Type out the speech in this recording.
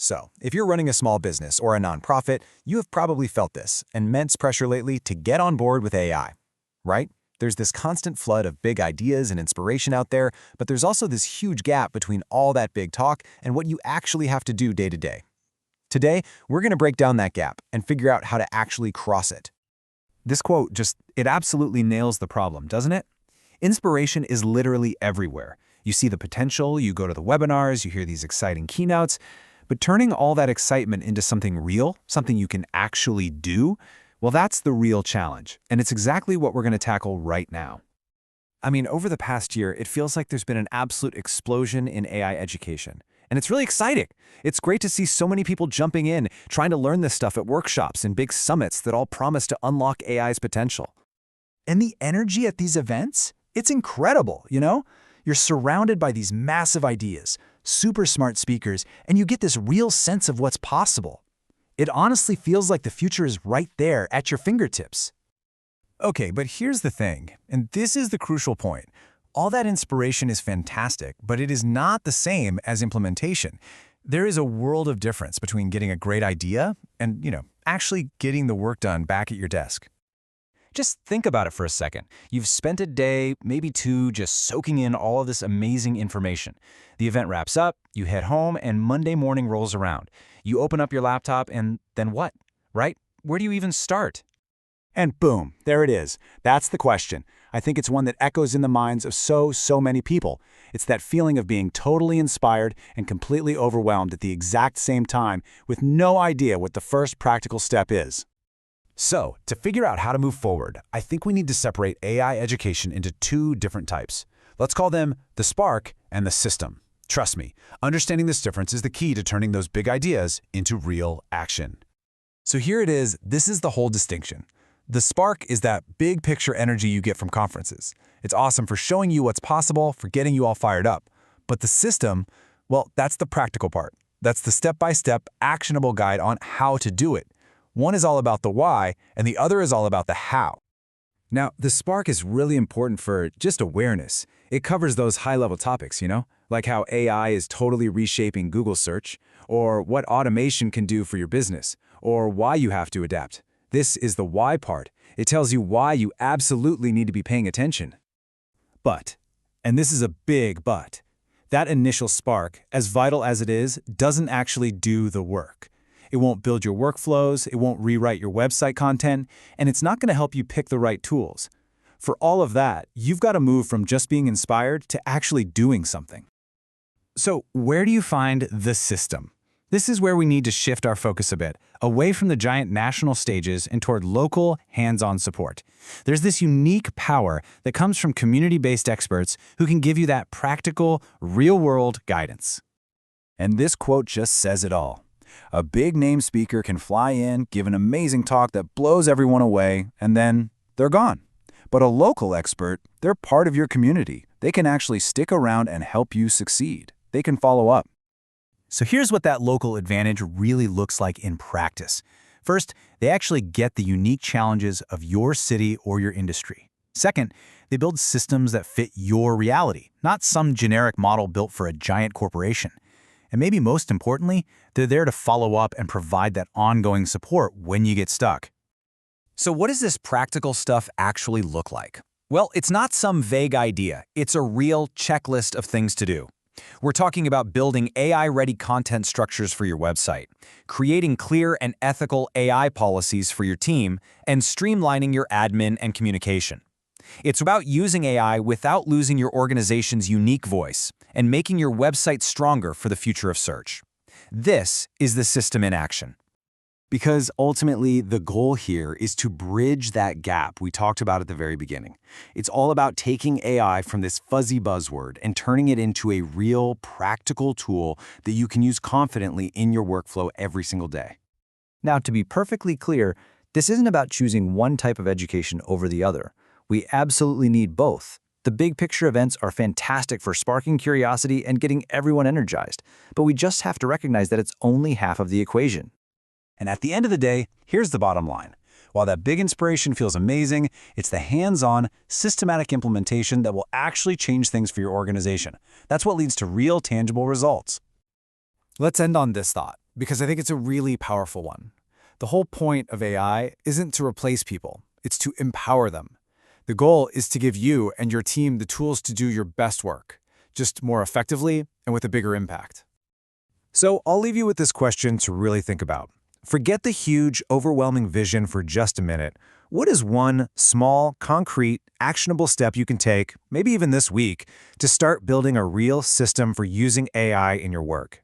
So, if you're running a small business or a nonprofit, you have probably felt this immense pressure lately to get on board with AI, right? There's this constant flood of big ideas and inspiration out there, but there's also this huge gap between all that big talk and what you actually have to do day to day. Today, we're going to break down that gap and figure out how to actually cross it. This quote it absolutely nails the problem, doesn't it? Inspiration is literally everywhere. You see the potential, you go to the webinars, you hear these exciting keynotes, but turning all that excitement into something real, something you can actually do, well, that's the real challenge, and it's exactly what we're going to tackle right now. I mean, over the past year, it feels like there's been an absolute explosion in AI education, and it's really exciting. It's great to see so many people jumping in, trying to learn this stuff at workshops and big summits that all promise to unlock AI's potential. And the energy at these events, it's incredible, you know? You're surrounded by these massive ideas, super smart speakers, and you get this real sense of what's possible. It honestly feels like the future is right there at your fingertips. Okay, but here's the thing, and this is the crucial point. All that inspiration is fantastic, but it is not the same as implementation. There is a world of difference between getting a great idea and, actually getting the work done back at your desk. Just think about it for a second. You've spent a day, maybe two, just soaking in all of this amazing information. The event wraps up, you head home, and Monday morning rolls around. You open up your laptop, and then what, right? Where do you even start? And boom, there it is. That's the question. I think it's one that echoes in the minds of so many people. It's that feeling of being totally inspired and completely overwhelmed at the exact same time with no idea what the first practical step is. So, to figure out how to move forward, I think we need to separate AI education into two different types. Let's call them the spark and the system. Trust me, understanding this difference is the key to turning those big ideas into real action. So here it is, this is the whole distinction. The spark is that big picture energy you get from conferences. It's awesome for showing you what's possible, for getting you all fired up. But the system, well, that's the practical part. That's the step-by-step, actionable guide on how to do it. One is all about the why, and the other is all about the how. Now, the spark is really important for just awareness. It covers those high-level topics, like how AI is totally reshaping Google search, or what automation can do for your business, or why you have to adapt. This is the why part. It tells you why you absolutely need to be paying attention. But, and this is a big but, that initial spark, as vital as it is, doesn't actually do the work. It won't build your workflows, it won't rewrite your website content, and it's not going to help you pick the right tools. For all of that, you've got to move from just being inspired to actually doing something. So, where do you find the system? This is where we need to shift our focus a bit, away from the giant national stages and toward local, hands-on support. There's this unique power that comes from community-based experts who can give you that practical, real-world guidance. And this quote just says it all. A big-name speaker can fly in, give an amazing talk that blows everyone away, and then they're gone. But a local expert, they're part of your community. They can actually stick around and help you succeed. They can follow up. So here's what that local advantage really looks like in practice. First, they actually get the unique challenges of your city or your industry. Second, they build systems that fit your reality, not some generic model built for a giant corporation. And maybe most importantly, they're there to follow up and provide that ongoing support when you get stuck. So what does this practical stuff actually look like? Well, it's not some vague idea. It's a real checklist of things to do. We're talking about building AI-ready content structures for your website, creating clear and ethical AI policies for your team, and streamlining your admin and communication. It's about using AI without losing your organization's unique voice and making your website stronger for the future of search. This is the system in action. Because ultimately, the goal here is to bridge that gap we talked about at the very beginning. It's all about taking AI from this fuzzy buzzword and turning it into a real, practical tool that you can use confidently in your workflow every single day. Now, to be perfectly clear, this isn't about choosing one type of education over the other. We absolutely need both. The big picture events are fantastic for sparking curiosity and getting everyone energized, but we just have to recognize that it's only half of the equation. And at the end of the day, here's the bottom line. While that big inspiration feels amazing, it's the hands-on, systematic implementation that will actually change things for your organization. That's what leads to real, tangible results. Let's end on this thought. because I think it's a really powerful one. The whole point of AI isn't to replace people, it's to empower them. The goal is to give you and your team the tools to do your best work, just more effectively and with a bigger impact. So I'll leave you with this question to really think about. Forget the huge, overwhelming vision for just a minute. What is one small, concrete, actionable step you can take, maybe even this week, to start building a real system for using AI in your work?